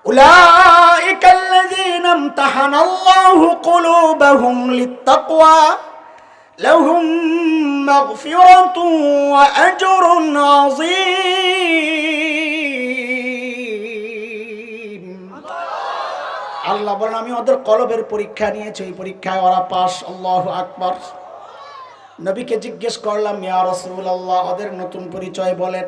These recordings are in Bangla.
উলাইকাল্লাযীনা ইমতাহানাল্লাহু কুলুবাহুম লিত্তাকওয়া লাহুম মাগফিরাতুন ওয়া আজরুন আযীম। আল্লাহ বলেন, আমি ওদের কলবের পরীক্ষা নিয়েছি, এই পরীক্ষায় ওরা পাস। আল্লাহু আকবার। নবীকে জিজ্ঞেস করলাম, ইয়া রাসূলুল্লাহ, ওদের নতুন পরিচয় বলেন,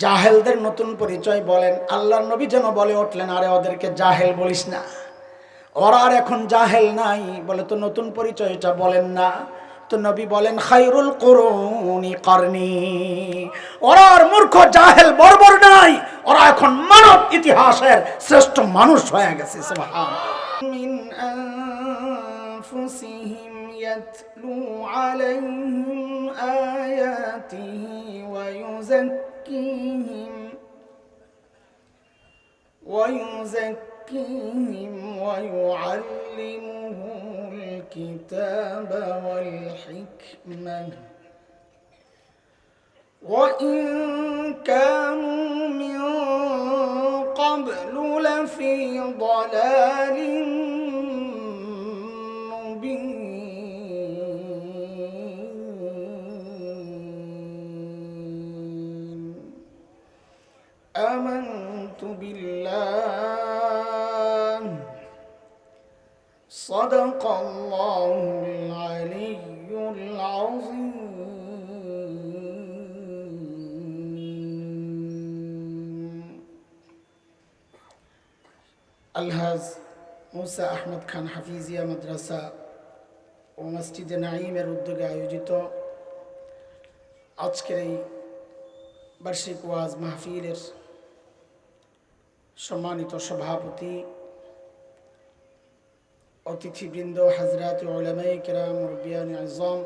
জাহেলদের নতুন পরিচয় বলেন। আল্লাহর নবী যেন বলে উঠলেন, আরে ওদেরকে জাহেল বলিস না, ওরা আর এখন জাহেল নাই। বলে, তো নতুন পরিচয়টা বলেন না। তো নবী বলেন, খায়রুল কুরুনি করনি। ওরা আর মূর্খ জাহেল বর্বর নাই, ওরা এখন মানব ইতিহাসের শ্রেষ্ঠ মানুষ হয়ে গেছে। সুবহানাল্লাহ। মিন আনফুসিহিম ইয়াতলু আলাইহিম আয়াতিহি ওয়া يزكيهم ويعلمهم الكتاب والحكمة وإن كانوا من قبل لفي ضلال مبين. آمنت بالله صدق الله العلي العظيم. আলহাজ মুসা আহমদ খান হাফিজিয়া মাদ্রাসা ও মসজিদে নাঈমের উদ্যোগে আয়োজিত আজকের এই বার্ষিক ওয়াজ মাহফিলের সম্মানিত সভাপতি, অতিথিবৃন্দ, হযরত উলামায়ে কেরাম, মুরব্বিয়ানে আযম,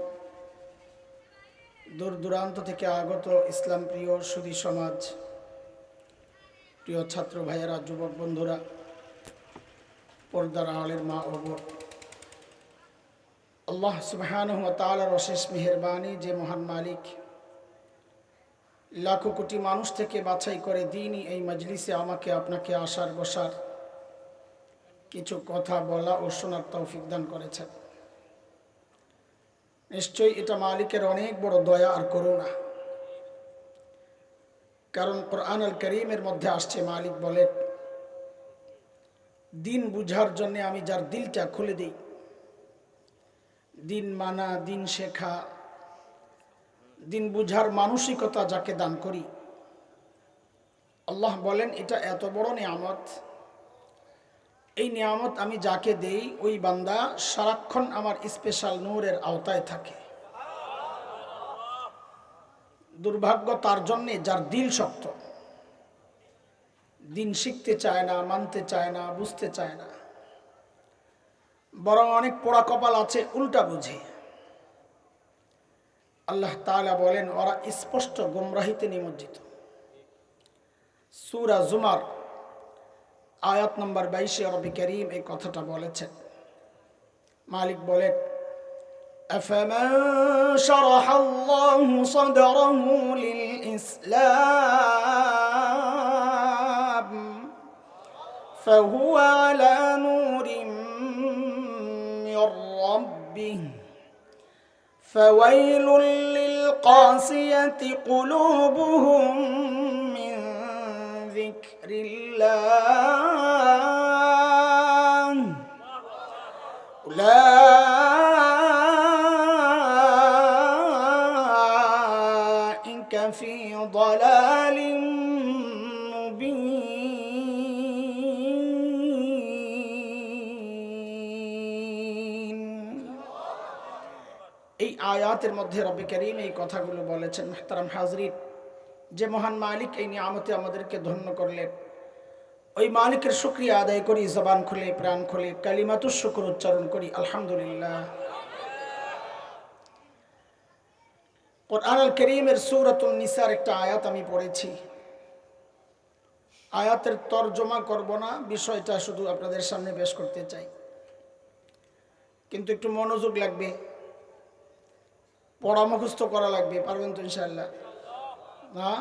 দূর দূরান্ত থেকে আগত ইসলাম প্রিয় সুধী সমাজ, প্রিয় ছাত্র ভাইয়েরা, যুবক বন্ধুরা, পর্দার আড়ালের মা ও বোন, আল্লাহ সুবহানাহু ওয়া তাআলার অশেষ মেহেরবানি যে মহান মালিক লাখো কোটি মানুষ থেকে বাছাই করে দিনই এই মজলিসে আমাকে আপনাকে আসার বসার, কিছু কথা বলা ও শোনার তৌফিক দান করেছেন। নিশ্চয়ই এটা মালিকের অনেক বড় দয়া আর করুণা। কারণ কোরআন আল কারীমের মধ্যে আসছে, মালিক বলেন, দিন বুঝার জন্য আমি যার দিলটা খুলে দিই, দিন মানা, দিন শেখা, দিন বুঝার মানসিকতা যাকে দান করি, আল্লাহ বলেন এটা এত বড় নিয়ামত। এই নিয়ামত আমি যাকে দেই, ওই বান্দা সারাক্ষণ আমার স্পেশাল নূরের আওতায় থাকে। দুর্ভাগ্য তার জন্যে যার দিল শক্ত, দিন শিখতে চায় না, মানতে চায় না, বুঝতে চায় না, বরং অনেক পোড়া কপাল আছে, উল্টা বুঝে। আল্লাহ তাআলা বলেন, ওরা স্পষ্ট গুমরাহিতে নিমজ্জিত। সূরা জুমার আয়াত নম্বর 22 রব্বি করিম এই কথাটা বলেছেন। মালিক বলেন, আফামান শারাহাল্লাহু সাদরাহু লিল ইসলাম ফাহুয়া আলা নূরিম মির রাব্বিহি فويل للقاسية قلوبهم من ذكر الله أولئك في ضلال এই আয়াতের মধ্যে রব্বে কারীম এই কথাগুলো বলেছেন। মুহতারাম হাজরিন, যে মহান মালিক এই নিয়ামতে আমাদেরকে ধন্য করলেন, ওই মালিকের শুকরিয়া আদায় করি, জবান খুলে, প্রাণ খুলে কালিমাতুশ শুকর উচ্চারণ করি, আলহামদুলিল্লাহ। কোরআন আল কারীমের সূরাতুন নিসার একটা আয়াত আমি পড়েছি। আয়াতের তরজমা করব না, বিষয়টা শুধু আপনাদের সামনে পেশ করতে চাই, কিন্তু একটু মনোযোগ লাগবে, পড়া মুখস্থ করা লাগবে। পারবেন তো ইনশাআল্লাহ? হ্যাঁ,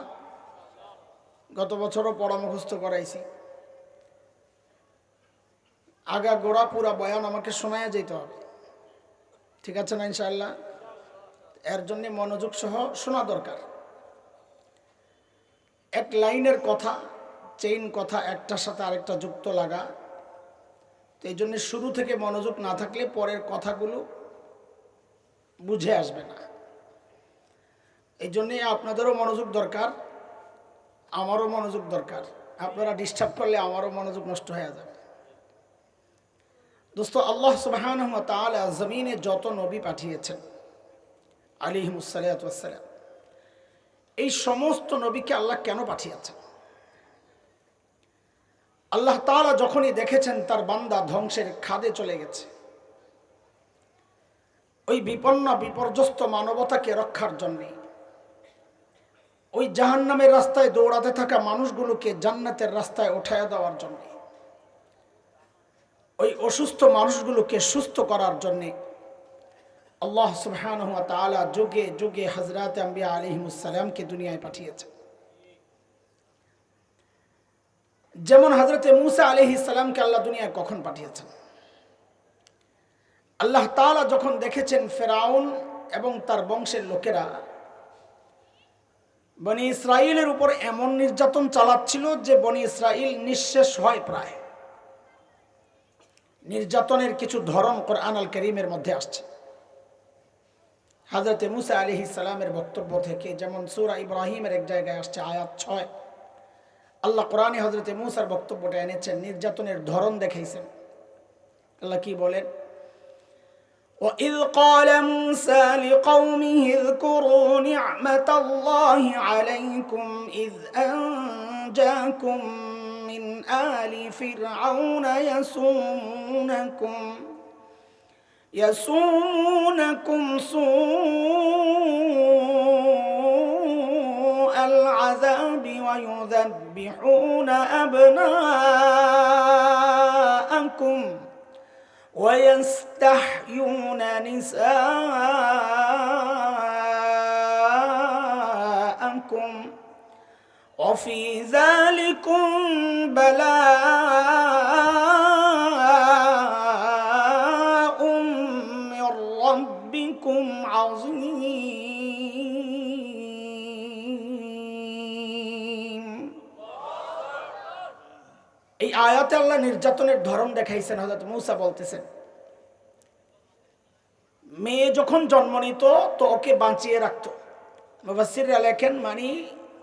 গত বছরও পড়া মুখস্থ করাইছি, আগা গোড়া পুরা বয়ান আমাকে শোনায় যেতে হবে, ঠিক আছে না ইনশাআল্লাহ? এর জন্য মনোযোগ সহ শোনা দরকার। এক লাইনের কথা, চেইন কথা, একটার সাথে আরেকটা যুক্ত লাগা। তো এই জন্য শুরু থেকে মনোযোগ না থাকলে পরের কথাগুলো বুঝে আসবে না। এই জন্যে আপনাদেরও মনোযোগ দরকার, আমারও মনোযোগ দরকার। আপনারা ডিস্টার্ব করলে আমারও মনোযোগ নষ্ট হয়ে যাবে। দোস্ত, আল্লাহ সুবহানাহু ওয়া তাআলা জমিনে যত নবী পাঠিয়েছেন আলাইহিমুসসালাতু ওয়াসসালাম, এই সমস্ত নবীকে আল্লাহ কেন পাঠিয়েছেন? আল্লাহ তাআলা যখনই দেখেছেন তার বান্দা ধ্বংসের খাদে চলে গেছে, ওই বিপন্ন বিপর্যস্ত মানবতাকে রক্ষার জন্যে, ওই জাহান্নামের রাস্তায় দৌড়াতে থাকা মানুষগুলোকে জান্নাতের রাস্তায় উঠায়া দেওয়ার জন্য, ওই অসুস্থ মানুষগুলোকে সুস্থ করার জন্যে আল্লাহ সুবহানাহু ওয়া তাআলা যুগে যুগে হযরত আম্বিয়া আলাইহিমুসসালামকে দুনিয়ায় পাঠিয়েছেন। যেমন হযরত মূসা আলাইহিস সালামকে আল্লাহ দুনিয়ায় কখন পাঠিয়েছেন? আল্লাহ তাআলা যখন দেখেছেন ফেরাউন এবং তার বংশের লোকেরা বনি ইসরাইলের উপর এমন নির্যাতন চালাচ্ছিল যে বনি ইসরাইল নিঃশেষ হয় প্রায়। নির্যাতনের কিছু ধরন কোরআন আল কারীমের মধ্যে আসছে। হযরত মূসা আলাইহিস সালামের বক্তব্য থেকে, যেমন সূরা ইব্রাহিমের এক জায়গায় আসছে আয়াত 6, আল্লাহ কোরআনে হযরত মূসার বক্তব্যটা এনেছেন, নির্যাতনের ধরন দেখাইছেন। আল্লাহ কি বলেন? وَإِذْ قَالَ مُوسَى لِقَوْمِهِ اذْكُرُوا نِعْمَةَ اللَّهِ عَلَيْكُمْ إِذْ أَنْجَاكُمْ مِنْ آلِ فِرْعَوْنَ يَسُومُونَكُمْ سُوءَ الْعَذَابِ وَيُذَبِّحُونَ أَبْنَاءَكُمْ وَيَسْتَحْيُونَ نِسَاءَكُمْ وَفِي ذَلِكُمْ بَلَاءٌ مِّن رَّبِّكُمْ عَظِيمٌ। এই আয়াতে আল্লাহ নির্যাতনের ধরন দেখাইছেন। হযরত মূসা বলতেছেন, মেয়ে যখন জন্ম নিত তো ওকে বাঁচিয়ে রাখতো। মুফাসসিররা লেখেন, মানে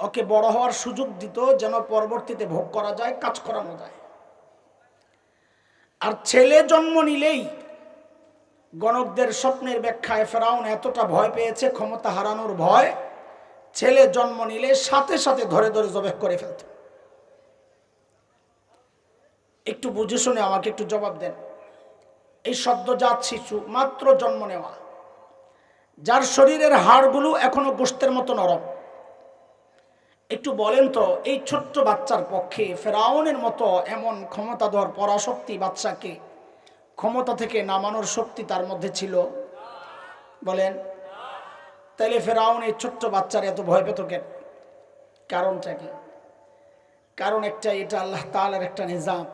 ওকে বড় হওয়ার সুযোগ দিত যেন পরবর্তীতে ভোগ করা যায়, কাজ করানো যায়। আর ছেলে জন্ম নিলেই গণকদের স্বপ্নের ব্যাখ্যায় ফেরাউন এতটা ভয় পেয়েছে, ক্ষমতা হারানোর ভয়, ছেলে জন্ম নিলে সাথে সাথে ধরে ধরে জবেহ করে ফেলত। একটু বুঝে শুনে আমাকে একটু জবাব দেন। এই সদ্যজাত শিশু, মাত্র জন্ম নেওয়া, যার শরীরের হাড়গুলো এখনো গোশতের মতো নরম, একটু বলেন তো এই ছোট্ট বাচ্চার পক্ষে ফেরাউনের মতো এমন ক্ষমতাধর পরাশক্তি বাচ্চাকে ক্ষমতা থেকে নামানোর শক্তি তার মধ্যে ছিল? বলেন। তাইলে ফেরাউন এই ছোট্ট বাচ্চার এত ভয় পেত কেন? কারণটা কি? কারণ একটা, এটা আল্লাহ তাআলার একটা নিজাম।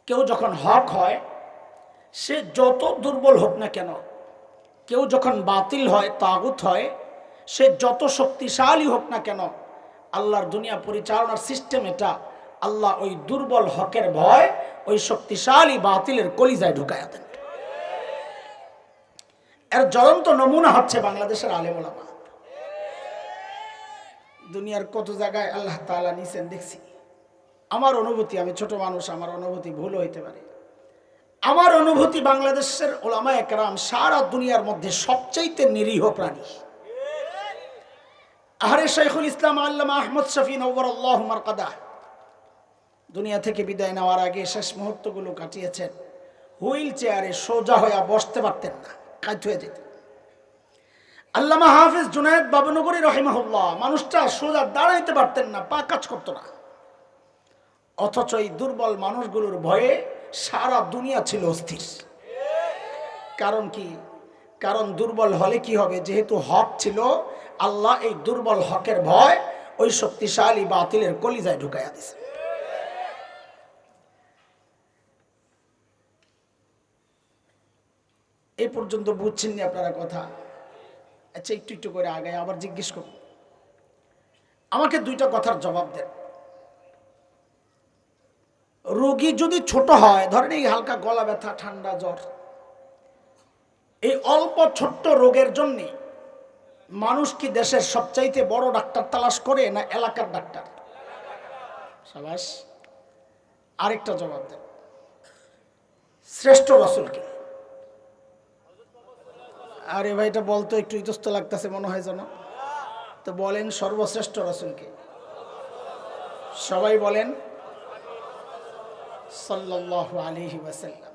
কেউ যখন হক হয়, সে যত দুর্বল হোক না কেন, কেউ যখন বাতিল হয়, তাগুত হয়, সে যত শক্তিশালী হোক না কেন, আল্লাহর দুনিয়া পরিচালনার সিস্টেম এটা। আল্লাহ ওই দুর্বল হকের ভয় ওই শক্তিশালী বাতিলের কলিজায় ঢুকায়া দেন। এর জ্বলন্ত নমুনা হচ্ছে বাংলাদেশের আলেম ওলামা। দুনিয়ার কত জায়গায় আল্লাহ তাআলা নিছেন দেখছি। আমার অনুভূতি, আমি ছোট মানুষ, আমার অনুভূতি ভুল হইতে পারে, আমার অনুভূতি বাংলাদেশের ওলামায়ে কেরাম সারা দুনিয়ার মধ্যে সবচাইতে নিরীহ প্রাণী। আহরে শাইখুল ইসলাম আল্লামা আহমদ শফি নওয়ারাল্লাহু মারকাদাহ দুনিয়া থেকে বিদায় নেওয়ার আগে শেষ মুহূর্তগুলো কাটিয়েছেন হুইল চেয়ারে, সোজা হয়ে বসতে পারতেন না, কাজ হয়ে যেতেন। আল্লামা হাফিজ জুনায়েদ বাবনগরী রহিমাহুল্লাহ, মানুষটা সোজা দাঁড়াইতে পারতেন না, পা কাজ করতো না। অথচ এই দুর্বল মানুষগুলোর ভয়ে সারা দুনিয়া ছিল অস্থির। কারণ কি? কারণ দুর্বল হলে কি হবে? যেহেতু হক ছিল, আল্লাহ এই দুর্বল হকের ভয় ওই শক্তিশালী বাতিলের কলিজায় ঢুকাইয়া দিছে। এই পর্যন্ত বুঝছেন না আপনারা কথা? আচ্ছা, একটু একটু করে আগায় আবার জিজ্ঞেস করুন। আমাকে দুইটা কথার জবাব দেন। রোগী যদি ছোট হয়, ধরেন এই হালকা গলা ব্যথা, ঠান্ডা, জ্বর, এই অল্প ছোট্ট রোগের জন্য মানুষ কি দেশের সবচাইতে বড় ডাক্তার তালাশ করে না এলাকার ডাক্তার? সাবাস। আরেকটা জবাব দেন, শ্রেষ্ঠ রাসূলকে? আরে ভাই, এটা বলতো একটু ইতস্ত লাগতেছে মনে হয় যেন। তো বলেন সর্বশ্রেষ্ঠ রাসূলকে? সবাই বলেন সাল্লাল্লাহু আলাইহি ওয়াসাল্লাম।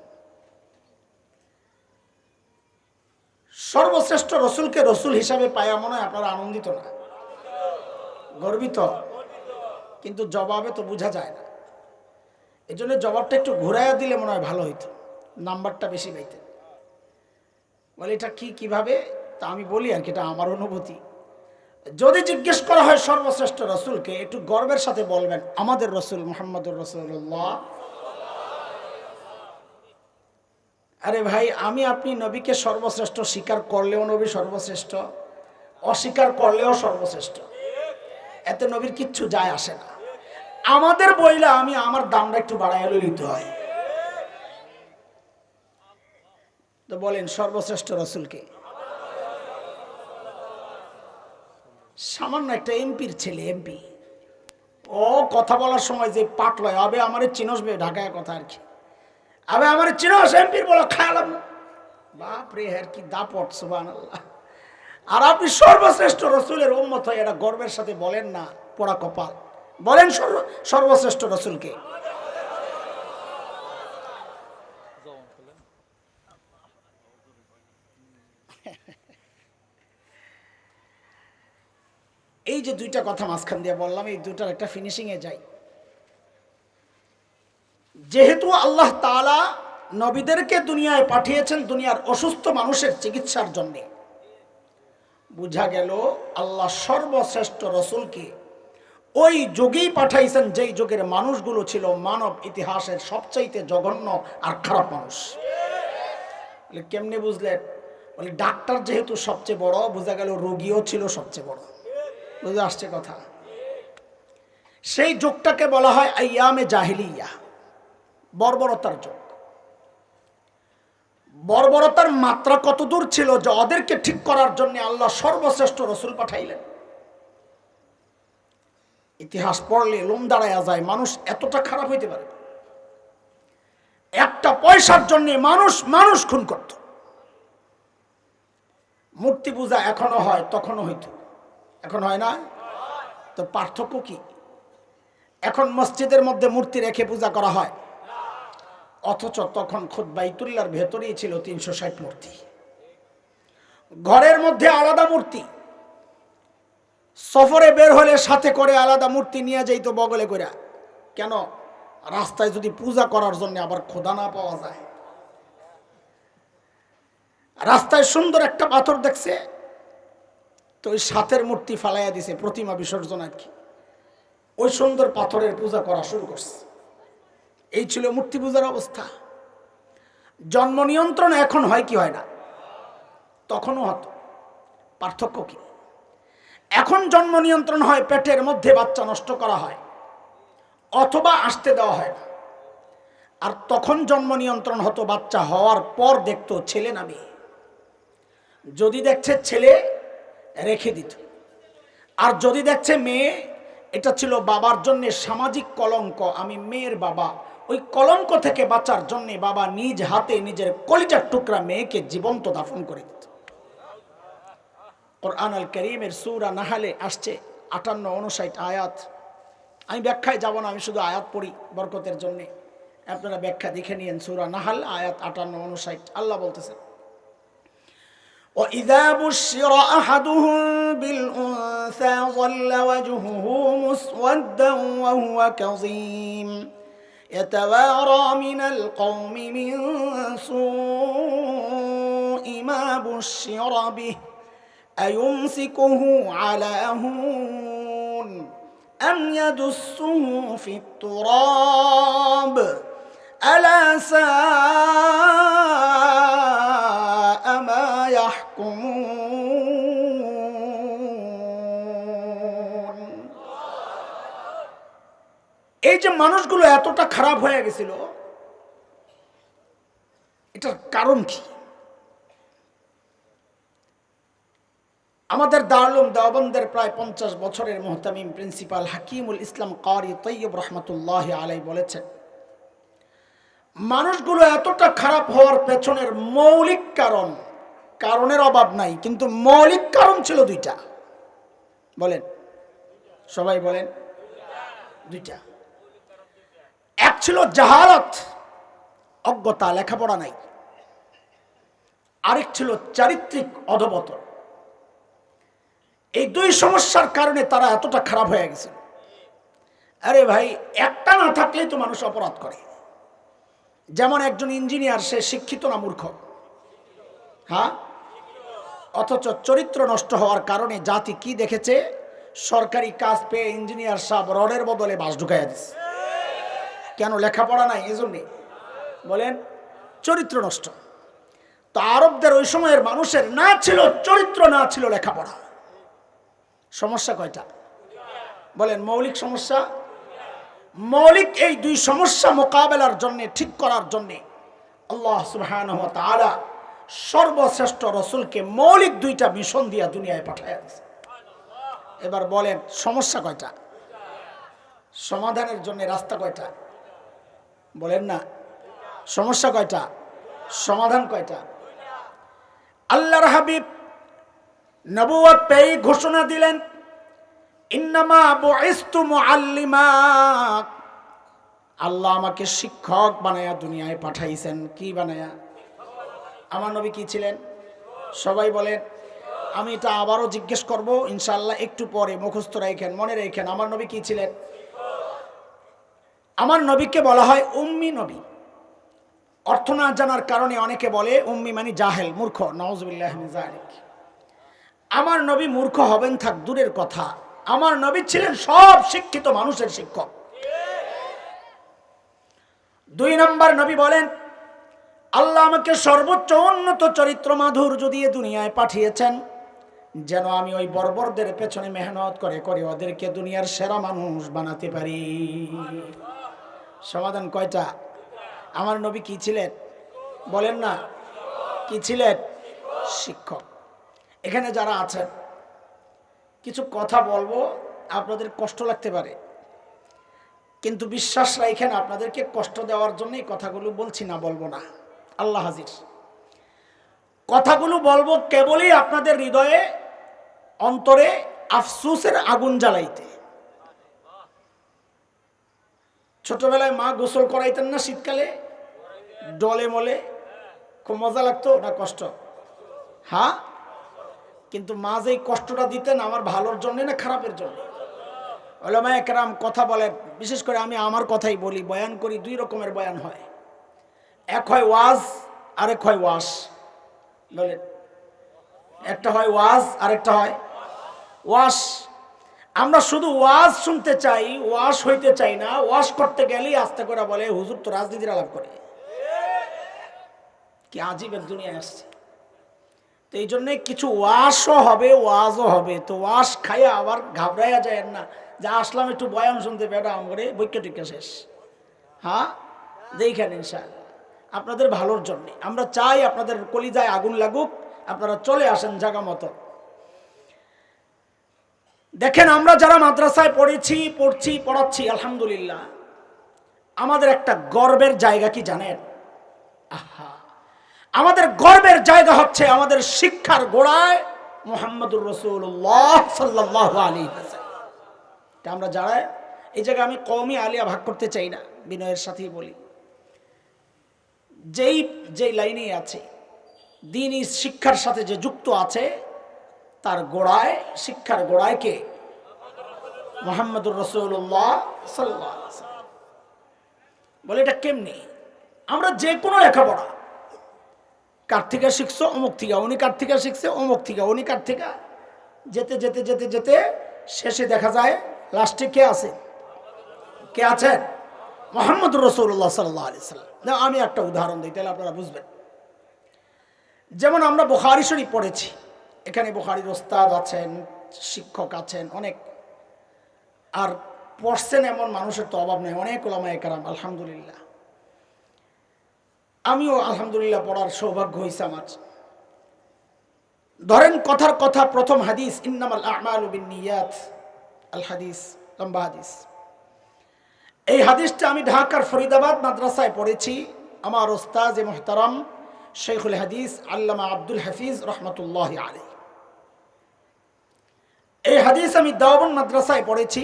সর্বশ্রেষ্ঠ রসুলকে রসুল হিসাবে পায়া মনে হয় আপনারা আনন্দিত না, গর্বিত? কিন্তু জবাবে তো বোঝা যায় না। এই জন্য জবাবটা একটু ঘুরাইয়া দিলে মনে হয় ভালো হইতো, নাম্বারটা বেশি পাইতেন। বলে এটা কিভাবে? তা আমি বলি আর কি, এটা আমার অনুভূতি। যদি জিজ্ঞেস করা হয় সর্বশ্রেষ্ঠ রসুলকে, একটু গর্বের সাথে বলবেন আমাদের রসুল মুহাম্মদুর রাসূলুল্লাহ। আরে ভাই, আমি আপনি নবীকে সর্বশ্রেষ্ঠ স্বীকার করলেও নবী সর্বশ্রেষ্ঠ, অস্বীকার করলেও সর্বশ্রেষ্ঠ। এতে নবীর কিচ্ছু যায় আসে না। আমাদের বইলা আমি আমার দামটা একটু বাড়াইয়া নিতে হয়। তো বলেন সর্বশ্রেষ্ঠ রসুলকে? সামান্য একটা এমপির ছেলে, এমপি, ও কথা বলার সময় যে পাট লয়, আবে আমার চিনসবে ঢাকায় কথা আর কি, আবে আমার চিনস এমপির বলা খায়ালাম, বাপ রে, হ্যার কি দাপট, সুবহানাল্লাহ। আর আপনি সর্বশ্রেষ্ঠ রসুলের উম্মত হয়, এটা গর্বের সাথে বলেন না, পোড়া কপাল। বলেন সর্বশ্রেষ্ঠ রসুলকে? এই যে দুইটা কথা মাঝখান দিয়ে বললাম, এই দুটার একটা ফিনিশিং এ যাই। যেহেতু আল্লাহ তাআলা নবীদেরকে দুনিয়ায় পাঠিয়েছেন দুনিয়ার অসুস্থ মানুষের চিকিৎসার জন্য, বুঝা গেল আল্লাহ সর্বশ্রেষ্ঠ রসুলকে ওই যুগেই পাঠাইছেন যেই যুগের মানুষগুলো ছিল মানব ইতিহাসের সবচাইতে জঘন্য আর খারাপ মানুষ। কেমনে বুঝলেন? বলে ডাক্তার যেহেতু সবচেয়ে বড়, বোঝা গেল রোগীও ছিল সবচেয়ে বড়। বুঝে আসছে কথা? সেই যুগটাকে বলা হয় আইয়ামে জাহিলিয়া, বর্বরতার যুগ। বর্বরতার মাত্রা কত দূর ছিল যে ওদেরকে ঠিক করার জন্য আল্লাহ সর্বশ্রেষ্ঠ রসুল পাঠাইলেন। ইতিহাস পড়লে লোম দাঁড়ায়া যায়, মানুষ এতটা খারাপ হইতে পারে। একটা পয়সার জন্য মানুষ মানুষ খুন করত। মূর্তি পূজা এখনো হয়, তখনও হইতো, এখন হয় না। তো পার্থক্য কি? এখন মসজিদের মধ্যে মূর্তি রেখে পূজা করা হয়, অথচ তখন খুদ বাইতুল্লাহর ভেতরেই ছিল 360 মূর্তি। ঘরের মধ্যে আলাদা মূর্তি, সফরে বের হলে সাথে করে আলাদা মূর্তি নিয়ে যাইত বগলে করে। কেন? রাস্তায় যদি পূজা করার জন্য আবার খোদা না পাওয়া যায়। রাস্তায় সুন্দর একটা পাথর দেখছে, তো ওই সাথের মূর্তি ফালাইয়া দিছে, প্রতিমা বিসর্জন আর কি, ওই সুন্দর পাথরের পূজা করা শুরু করছে। এই ছিল মূর্তি পূজার অবস্থা। জন্ম নিয়ন্ত্রণ এখন হয় কি হয় না? তখনও হতো। পার্থক্য কি? এখন জন্ম নিয়ন্ত্রণ হয়, পেটের মধ্যে বাচ্চা নষ্ট করা হয় অথবা আসতে দেওয়া হয় না। আর তখন জন্ম নিয়ন্ত্রণ হতো বাচ্চা হওয়ার পর দেখতো ছেলে না মেয়ে। যদি দেখছে ছেলে রেখে দিত, আর যদি দেখছে মেয়ে, এটা ছিল বাবার জন্য সামাজিক কলঙ্ক, আমি মেয়ের বাবা। ওই কলঙ্ক থেকে বাঁচার জন্য বাবা নিজ হাতে নিজের কলিজার টুকরা মেয়েকে জীবন্ত দাফন করে দিত। কোরআন আল কারীমের সূরা নাহলে আসছে 58-59 আয়াত। আমি ব্যাখ্যায় যাব না, আমি শুধু আয়াত পড়ি বরকতের জন্য, আপনারা ব্যাখ্যা দেখে নিয়েন। সূরা নাহল আয়াত 58-59 আল্লাহ বলতেছেন, وَإِذَا بُشِّرَ أَحَدُهُم بِالْأُنثَىٰ ظَلَّ وَجْهُهُ مُسْوَدًّا وَهُوَ كَظِيمٌ يَتَوَارَىٰ مِنَ الْقَوْمِ مِن سُوءِ مَا بُشِّرَ بِهِ أَيُمْسِكُهُ عَلَىٰ هُونٍ أَمْ يَدُسُّهُ فِي التُّرَابِ أَلَا سَاءَ মানুষগুলো এতটা খারাপ হয়ে গেছিল, এটার কারণ কি? আমাদের দারুল উলুম দেওবন্দের প্রায় 50 বছরের মুহতামিম প্রিন্সিপাল হাকিমুল ইসলাম কারি তৈয়ব রহমতুল্লাহ আলাই বলেছেন, মানুষগুলো এতটা খারাপ হওয়ার পেছনের মৌলিক কারণ, কারণের অভাব নাই, কিন্তু মৌলিক কারণ ছিল দুইটা। বলেন, সবাই বলেন, দুইটা। এক ছিল জাহালত, অজ্ঞতা, লেখাপড়া নাই। আরেক ছিল চারিত্রিক অধঃপতন। এই দুই সমস্যার কারণে তারা এতটা খারাপ হয়ে গেছে। আরে ভাই, একটা না থাকলেই তো মানুষ অপরাধ করে। যেমন একজন ইঞ্জিনিয়ার, সে শিক্ষিত না মূর্খ? হ্যাঁ। অথচ চরিত্র নষ্ট হওয়ার কারণে জাতি কি দেখেছে? সরকারি কাজ পেয়ে ইঞ্জিনিয়ার সাহেব রডের বদলে বাঁশ ঢুকাইয়া দিচ্ছে। কেন? লেখাপড়া নাই, এজন্যে। বলেন, চরিত্র নষ্ট। তো আরবদের ওই সময়ের মানুষের না ছিল চরিত্র, না ছিল লেখাপড়া। সমস্যা কয়টা? বলেন, মৌলিক সমস্যা। মৌলিক এই দুই সমস্যা মোকাবেলার জন্য, ঠিক করার জন্য আল্লাহ সুবহানাহু ওয়া তাআলা সর্বশ্রেষ্ঠ রসুলকে মৌলিক দুইটা মিশন দিয়া দুনিয়ায় পাঠাইয়া দিয়েছে। এবার বলেন, সমস্যা কয়টা? সমাধানের জন্য রাস্তা কয়টা? বলেন না, সমস্যা কয়টা, সমাধান কয়টা? আল্লাহর হাবিব নবুয়ত পেয়ে ঘোষণা দিলেন, ইন্নামা বুইসতু মুআল্লিমা, আল্লাহ আমাকে শিক্ষক বানায়া দুনিয়ায় পাঠাইছেন। কি বানায়া? আমার নবী কি ছিলেন? সবাই বলেন। আমি এটা আবারও জিজ্ঞেস করব ইনশাআল্লাহ একটু পরে, মুখস্থ রাখেন, মনে রাখেন। আমার নবী কি ছিলেন? আমার নবীকে বলা হয় উম্মি নবী। অর্থ না জানার কারণে অনেকে বলে উম্মি মানে জাহেল, মূর্খ। নাউজুবিল্লাহি মিন যালিক। আমার নবী মূর্খ হবেন থাক দূরের কথা, আমার নবী ছিলেন সব শিক্ষিত মানুষের শিক্ষক। 2 নম্বর নবী বলেন, আল্লাহ আমাকে সর্বোচ্চ উন্নত চরিত্র মাধুর্য দিয়ে দুনিয়ায় পাঠিয়েছেন যেন আমি ওই বর্বরদের পেছনে মেহনত করে করে ওদেরকে দুনিয়ার সেরা মানুষ বানাতে পারি। সমাধান কয়টা? আমার নবী কি ছিলেন? বলেন না, কি ছিলেন? শিক্ষক। এখানে যারা আছেন, কিছু কথা বলবো, আপনাদের কষ্ট লাগতে পারে, কিন্তু বিশ্বাস রাখেন আপনাদেরকে কষ্ট দেওয়ার জন্য এই কথাগুলো বলছি না, বলবো না। আল্লাহ হাজির। কথাগুলো বলবো কেবলই আপনাদের হৃদয়ে, অন্তরে আফসোসের আগুন জ্বালাইতে। ছোটবেলায় মা গোসল করাইতেন না শীতকালে, ডলে মলে? খুব মজা লাগতো না কষ্ট? হ্যাঁ। কিন্তু মা যে কষ্টটা দিতেন আমার ভালোর জন্য না খারাপের জন্য? উলামা একরাম কথা বলেন, বিশেষ করে আমি আমার কথাই বলি, বয়ান করি। 2 রকমের বয়ান হয়, এক হয় ওয়াজ, আরেক হয় ওয়াশ। বলেন, একটা হয় ওয়াজ, আরেকটা হয় ওয়াশ। আমরা শুধু ওয়াজ শুনতে চাই, ওয়াশ হইতে চাই না। ওয়াশ করতে গেলেই আস্তে করে বলে হুজুর তো রাজনীতির আলাপ করে। কি আজীবের দুনিয়ায় আসছে। তো এই জন্যে কিছু ওয়াশও হবে, ওয়াজও হবে। তো ওয়াশ খাইয়া আবার ঘাবড়াইয়া যায় না, যা আসলাম একটু বয়ান শুনতে, বেটা আমরে বৈক্য টিকা শেষ। হ্যাঁ, দেখেন ইনশাআল্লাহ আপনাদের ভালোর জন্যে আমরা চাই আপনাদের কলিজায় আগুন লাগুক, আপনারা চলে আসেন জায়গা মতো। দেখেন, আমরা যারা মাদ্রাসায় পড়াচ্ছি আলহামদুলিল্লাহ, আমাদের একটা গর্বের জায়গা কি জানেন? আহা, আমাদের গর্বের জায়গা হচ্ছে আমাদের শিক্ষার গোড়ায় মুহাম্মদুর রাসূলুল্লাহ সাল্লাল্লাহু আলাইহি ওয়াসাল্লাম। আমরা যারা এই জায়গায়, আমি কওমি আলিয়া ভাগ করতে চাই না, বিনয়ের সাথেই বলি, যেই লাইনে আছে, দ্বীনি শিক্ষার সাথে যে যুক্ত আছে, তার গোড়ায়, শিক্ষার গোড়ায় কে? মুহাম্মদুর রাসূলুল্লাহ সাল্লাল্লাহু আলাইহি ওয়াসাল্লাম। বলে এটা কেমনি? আমরা যে কোনো লেখাপড়া, কার থেকে শিখছো? অমুক থেকে। উনি কার থেকে শিখছে? অমুক থেকে। উনি কার থেকে? যেতে যেতে যেতে যেতে শেষে দেখা যায় লাস্টে কে আছে? কে আছেন? মুহাম্মদুর রাসূলুল্লাহ সাল্লাল্লাহু আলাইহি ওয়াসাল্লাম। আমি একটা উদাহরণ দিই, তাহলে আপনারা বুঝবেন। যেমন আমরা বুখারী শরীফ পড়েছি, এখানে বুখারীর ওস্তাদ আছেন, শিক্ষক আছেন অনেক। আর পড়ছেন এমন মানুষের তো অভাব নেই, অনেক ওলামায়ে কেরাম আলহামদুলিল্লাহ। আমিও আলহামদুলিল্লাহ পড়ার সৌভাগ্য হয়েছে আমার। ধরেন কথার কথা, প্রথম হাদিস ইন্নামাল আ'মালু বিন্নিয়াত, আল হাদিস, লম্বা হাদিস। এই হাদিসটা আমি ঢাকার ফরিদাবাদ মাদ্রাসায় পড়েছি। আমার ওস্তাদ মুহতারাম শেখুল হাদিস আল্লামা আব্দুল হাফিজ রহমতুল্লাহ আলাইহি। এই হাদিস আমি দেওবন্দ মাদ্রাসায় পড়েছি।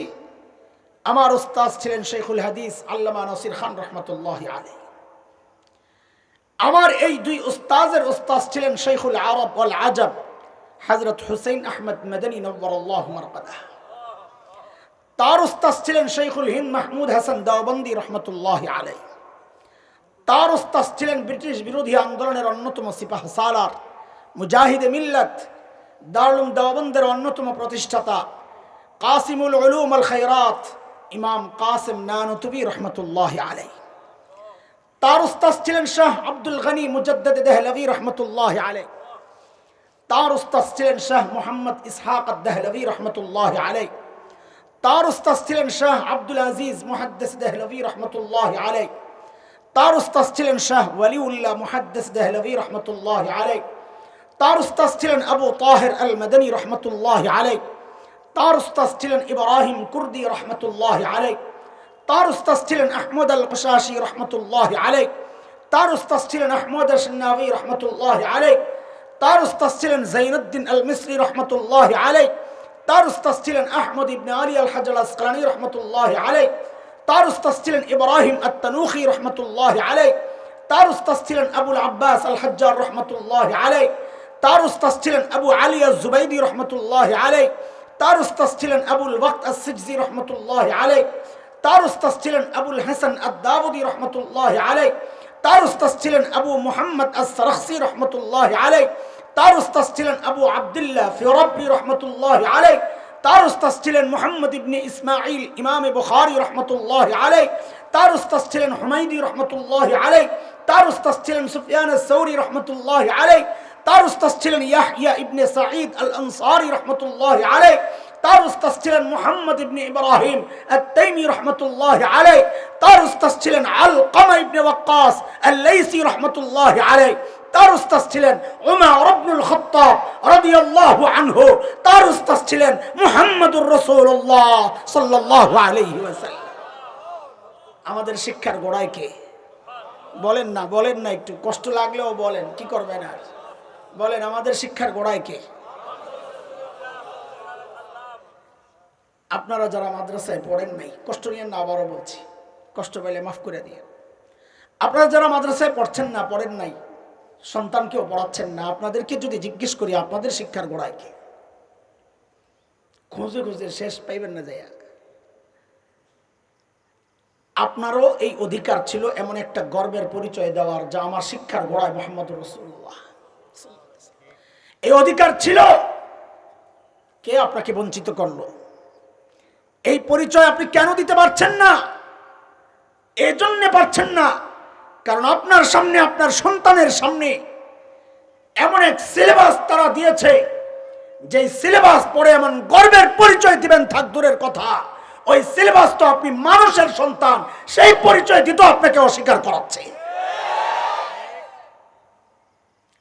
আমার ওস্তাদ ছিলেন শেখুল হাদিস আল্লামা নাসির খান রহমতুল্লাহ আলাইহি। আমার এই দুই উস্তাদের উস্তাদ ছিলেন শেখুল আরব ওয়াল আজব হযরত হুসাইন আহমদ মাদানী নওয়ারাল্লাহু মারকাদাহ। তার উস্তাদ ছিলেন শেখুল হিন্দ মাহমুদ হাসান দেওবন্দি রহমতুল্লাহ আলাইহি। তার উস্তাদ ছিলেন ব্রিটিশ বিরোধী আন্দোলনের অন্যতম সিপাহ সালার, মুজাহিদে মিল্লাত, দারুল দেওবন্দের অন্যতম প্রতিষ্ঠাতা, কাসিমুল উলুম আল খায়রাত, ইমাম কাসিম নানুতুবি রহমতুল্লাহ আলাইহি। তার উস্তাদ ছিলেন শাহ আব্দুল গনি মুজাদ্দিদ দেহলভী রহমতুল্লাহ আলাইহি। তার উস্তাদ ছিলেন শাহ মুহাম্মদ ইসহাক আদ-দেহলভী রহমতুল্লাহ আলাইহি। তার উস্তাদ ছিলেন শাহ আব্দুল আজিজ মুহাদ্দিস দেহলভী রহমতুল্লাহ আলাইহি। তার উস্তাদ ছিলেন শাহ ওয়ালিউল্লাহ মুহাদ্দিস দেহলভী রহমতুল্লাহ আলাইহি। তার উস্তাদ ছিলেন আবু তাহির আল মাদানী রহমতুল্লাহ আলাইহি। তার উস্তাদ ছিলেন ইব্রাহিম কুর্দি রহমতুল্লাহ আলাইহি। তার উস্তাদ ছিলেন আহমদ আল কশাশি রহমতুল্লাহ আলাইহি। তার উস্তাদ ছিলেন আহমদ আশ-শানাবী রহমতুল্লাহ আলাইহি। তার উস্তাদ ছিলেন যাইনুদ্দিন আল মিসরি রহমতুল্লাহ আলাইহি। তার উস্তাদ ছিলেন আহমদ ইবনে আলী আল হাজার আসকালানী রহমতুল্লাহ আলাইহি। তার উস্তাদ ছিলেন ইব্রাহিম আত-তানুখি রহমতুল্লাহ আলাইহি। তার উস্তাদ ছিলেন আবুল আব্বাস আল হাজ্জার রহমতুল্লাহ আলাইহি। তার উস্তাদ ছিলেন আবু আলী আজ-জুবাইদি রহমতুল্লাহ আলাইহি। তার উস্তাদ ছিলেন আবুল ওয়াক্ত আস-সিজজি রহমতুল্লাহ আলাইহি। তার উস্তাদ ছিলেন আবুল হাসান আদ-দাউদি রহমতুল্লাহ আলাইহি। তার উস্তাদ ছিলেন আবু মুহাম্মদ আস-সারাখসি রহমতুল্লাহ আলাইহি। তার উস্তাদ ছিলেন আবু আব্দুল্লাহ ফিরাবি রহমতুল্লাহ আলাইহি। তার উস্তাদ ছিলেন মুহাম্মদ ইবনে ইসমাঈল ইমাম বুখারী রহমতুল্লাহ আলাইহি। তার উস্তাদ ছিলেন হুমায়দি রহমতুল্লাহ আলাইহি। তার উস্তাদ ছিলেন সুফিয়ান আস-সাউরি রহমতুল্লাহ আলাইহি। তার উস্তাদ ছিলেন ইয়াহইয়া ইবনে সাঈদ আল আনসারী রহমতুল্লাহ আলাইহি। তার উস্তাদ ছিলেন মুহাম্মদ ইবনে ইব্রাহিম আত-তাইমি রহমতুল্লাহ আলাইহি। তার উস্তাদ ছিলেন আলকামা ইবনে ওয়াক্কাস আল-লাইসি রহমতুল্লাহ আলাইহি। তার উস্তাদ ছিলেন উমর ইবনুল খাত্তাব রাদিয়াল্লাহু আনহু। তার উস্তাদ ছিলেন মুহাম্মদুর রাসূলুল্লাহ সাল্লাল্লাহু আলাইহি ওয়াসাল্লাম। আমাদের শিক্ষার গোড়ায় কে? বলেন না, বলেন না, একটু কষ্ট লাগলেও বলেন, কি করবেন আর বলেন। আমাদের শিক্ষার গোড়ায় কে? আপনারা যারা মাদ্রাসায় পড়েন নাই, কষ্ট নিয়েন না, আবারও বলছি, কষ্ট পেলে মাফ করে দিয়ে। আপনারা যারা মাদ্রাসায় পড়ছেন না, পড়েন নাই, সন্তানকেও পড়াচ্ছেন না, আপনাদেরকে যদি জিজ্ঞেস করি আপনাদের শিক্ষার গোড়ায় কে, খুঁজে খুঁজে শেষ পাইবেন না যাইয়া। আপনারও এই অধিকার ছিল এমন একটা গর্বের পরিচয় দেওয়ার, যা আমার শিক্ষার গোড়ায় মুহাম্মদুর রাসূলুল্লাহ। এই অধিকার ছিল, কে আপনাকে বঞ্চিত করলো? এই পরিচয় আপনি কেন দিতে পারছেন না? এই জন্য পারছেন না কারণ আপনার সামনে, আপনার সন্তানের সামনে এমন এক সিলেবাস তারা দিয়েছে, যে সিলেবাস পড়ে এমন গর্বের পরিচয় দিবেন থাক দূরের কথা, ওই সিলেবাস তো আপনি মানুষের সন্তান, সেই পরিচয় দিতে আপনাকে অস্বীকার করাচ্ছে।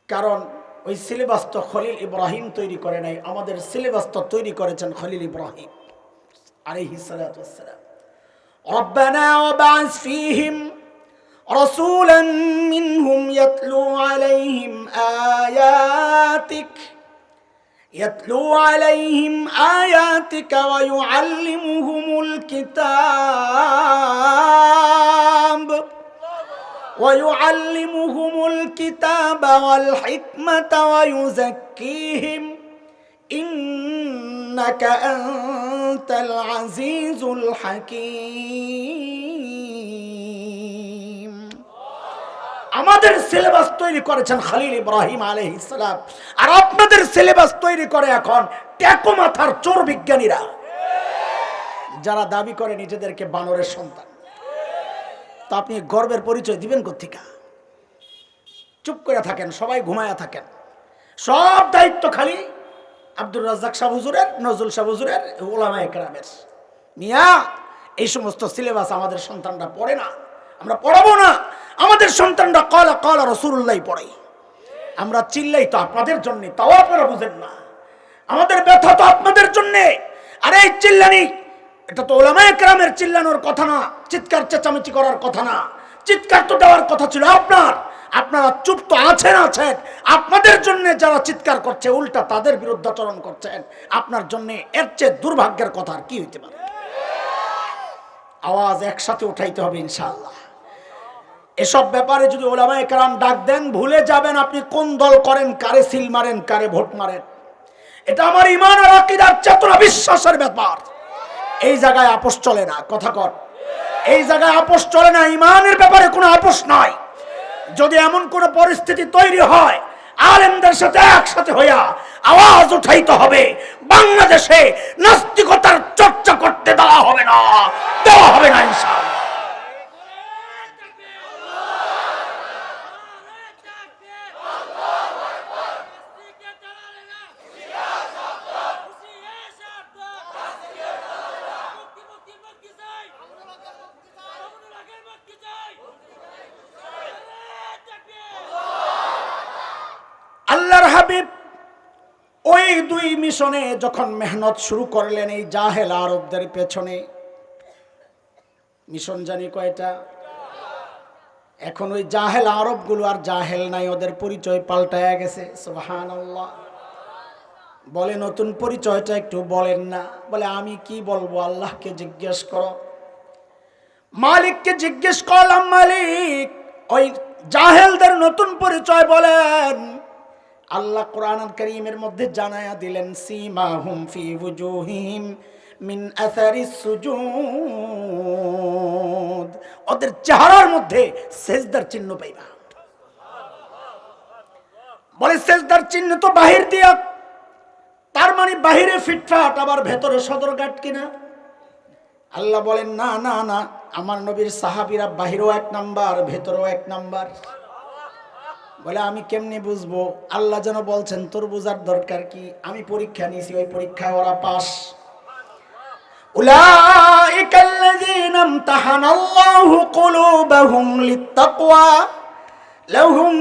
কারণ ওই সিলেবাস তো খলিল ইব্রাহিম তৈরি করে নাই, আমাদের সিলেবাস তো তৈরি করেছেন খলিল ইব্রাহিম আলাইহিস সালাতু ওয়াস সালাম। রব্বানা ওয়াবআস ফীহিম রাসূলান মিনহুম ইয়াতলু আলাইহিম আয়াতিকা ওয়া ইউআল্লিমুহুমুল কিতাব ওয়াল হিকমাতা ওয়া ইউযাক্কিহিম ইন্নাকা আনতাল আজিজুল হাকীম। আমাদের সিলেবাস তৈরি করেছেন খলিল ইব্রাহিম আলাইহিস সালাম, আর আপনাদের সিলেবাস তৈরি করে এখন ট্যাকো মাথার চোর বিজ্ঞানীরা, যারা দাবি করে নিজেদেরকে বানরের সন্তান। তা আপনি গর্বের পরিচয় দিবেন কোত্থেকে? চুপ করে থাকেন, সবাই ঘুমায়া থাকেন, সব দায়িত্ব খালি আব্দুর রাজ্জাক সাহেব হুজুরের, নজরুল সাহেব হুজুরের, উলামায়ে কেরামের। মিয়া এই সমস্ত সিলেবাস আমাদের সন্তানরা পড়ে না, আমরা পড়াবো না। আমাদের সন্তানরা কালা কালা রাসূলুল্লাহ পড়ে। আমরা চিল্লাই তো আপনাদের জন্য, তাও আপনারা বুঝেন না। আমাদের ব্যথা তো আপনাদের জন্য। আরে এই চিল্লানি, এটা তো উলামায়ে কেরামের চিল্লানোর কথা না, চিৎকার চেঁচামেচি করার কথা না। চিৎকার তো দেওয়ার কথা ছিল আপনার। আপনারা চুপ তো আছেন। আপনাদের জন্য যারা চিৎকার করছে, উল্টা তাদের বিরুদ্ধাচরণ করছেন। আপনার জন্য এর চেয়ে দুর্ভাগ্যের কথা আর কি হইতে পারে? আওয়াজ একসাথে উঠাইতে হবে ইনশাআল্লাহ। এসব ব্যাপারে যদি উলামায়ে কেরাম ডাক দেন, ভুলে যাবেন আপনি কোন দল করেন, কারে সিল মারেন, কারে ভোট মারেন। এটা আমার ঈমান আর আকীদার চেতনা বিশ্বাসের ব্যাপার। এই জায়গায় আপোষ চলে না, কথা কর। এই জায়গায় আপোষ চলে না, ঈমানের ব্যাপারে কোনো আপোষ নাই। যদি এমন কোন পরিস্থিতি তৈরি হয়, আলেমদের সাথে একসাথে হইয়া আওয়াজ উঠাইতে হবে, বাংলাদেশে নাস্তিকতার চর্চা করতে দেওয়া হবে না, ইনশাআল্লাহ। আল্লাহর হাবিব ওই দুই মিশনে যখন মেহনত শুরু করলেন, এই জাহেল আরবদের পেছনে, মিশন জানি কয়টা? এখন ওই জাহেল আরবগুলো আর জাহেল নাই, ওদের পরিচয় পাল্টায়া গেছে। সুবহানাল্লাহ। বলে নতুন পরিচয়টা একটু বলেন না। বলে আমি কি বলবো, আল্লাহকে জিজ্ঞেস করো। মালিককে জিজ্ঞেস করলাম, মালিক ওই জাহেলদের নতুন পরিচয় বলেন। আল্লাহ কোরআনুল কারীমের মধ্যে জানায়া দিলেন, সীমাহুম ফি ওয়ুজুহিহিম মিন আসারিস সুজুদ, ওদের চেহারার মধ্যে সেজদার চিহ্ন পাইবা। বলে সেজদার চিহ্ন তো বাহির দিয়া, তার মানে বাহিরে ফিটফাট, আবার ভেতরে সদরঘাট কিনা? আল্লাহ বলেন না না না, আমার নবীর সাহাবীরা বাহিরেও এক নাম্বার, ভেতরেও এক নাম্বার। বলে আমি কেমনে বুঝবো? আল্লাহ যেন বলছেন তোর বুঝার দরকার কি, আমি পরীক্ষা নিয়েছি, ওই পরীক্ষায় ওরা পাস। উলাইকাল্লাযীনা ইমতাহানাল্লাহু কুলুবাহুম লিত্তাকওয়া লাহুম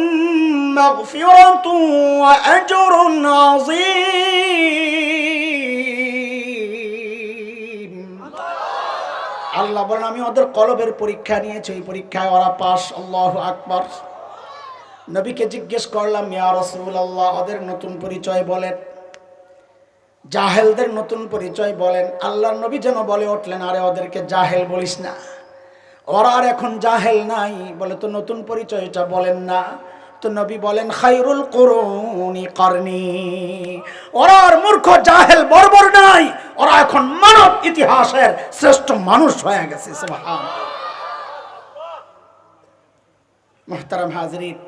মাগফিরাতুন ওয়া আজরুন আযীম। আল্লাহ বলেন আমি ওদের কলবের পরীক্ষা নিয়েছি, ওই পরীক্ষায় ওরা পাস। আল্লাহু আকবার। নবীকে জিজ্ঞেস করলাম, ইয়া রাসূলুল্লাহ, ওদের নতুন পরিচয় বলেন, জাহেলদের নতুন পরিচয় বলেন। আল্লাহর নবী যেন বলে উঠলেন, আরে ওদেরকে জাহেল বলিস না, ওরা আর এখন জাহেল নাই। বলে তো নতুন পরিচয়টা বলেন না। তো নবী বলেন, খায়রুল কুরুনি করনি, ওরা আর মূর্খ জাহেল বর্বর নাই, ওরা এখন মানব ইতিহাসের শ্রেষ্ঠ মানুষ হয়ে গেছে। সুবহানাল্লাহ। মুহতারাম হাজরিন,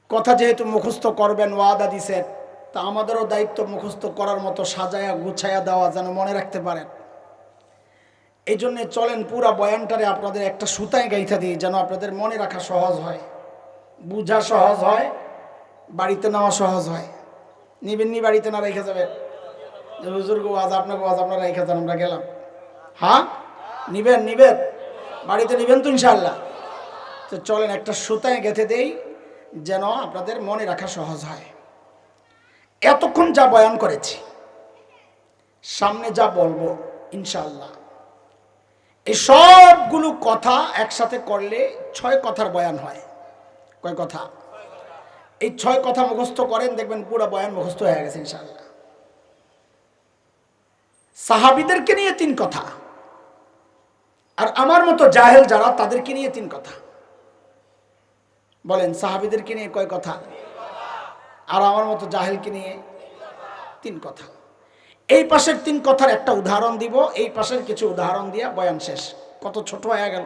কথা যেহেতু মুখস্থ করবেন ওয়াদা দিছেন, তা আমাদেরও দায়িত্ব মুখস্থ করার মতো সাজায়া গুছায়া দেওয়া, যেন মনে রাখতে পারেন। এই জন্যে চলেন পুরা বয়ানটারে আপনাদের একটা সুতায় গাইথা দিই, যেন আপনাদের মনে রাখা সহজ হয়, বুঝা সহজ হয়, বাড়িতে নেওয়া সহজ হয়। নিবেন নি? বাড়িতে না রেখে যাবেন? হুজুর গো আজ আপনাকে আজ আপনারা রেখে যান, আমরা গেলাম। হ্যাঁ নিবেন? বাড়িতে নিবেন তো ইনশাআল্লাহ। তো চলেন একটা সুতায় গেঁথে দেই, যেন আপনাদের মনে রাখা সহজ হয়। এতক্ষণ যা বয়ান করেছি, সামনে যা বলবো ইনশাআল্লাহ, এই সবগুলো কথা একসাথে করলে 6 কথার বয়ান হয়। কয় কথা? এই 6 কথা মুখস্থ করেন, দেখবেন পুরো বয়ান মুখস্থ হয়ে গেছে ইনশাআল্লাহ। সাহাবীদেরকে নিয়ে 3 কথা, আর আমার মতো জাহেল যারা, তাদেরকে নিয়ে 3 কথা। বলেন, সাহাবীদেরকে নিয়ে কয় কথা? আর আমার মতো জাহেলকে নিয়ে 3 কথা। এই পাশের 3 কথার একটা উদাহরণ দিব, এই পাশের কিছু উদাহরণ দিয়া বয়ান শেষ। কত ছোট হয়ে গেল।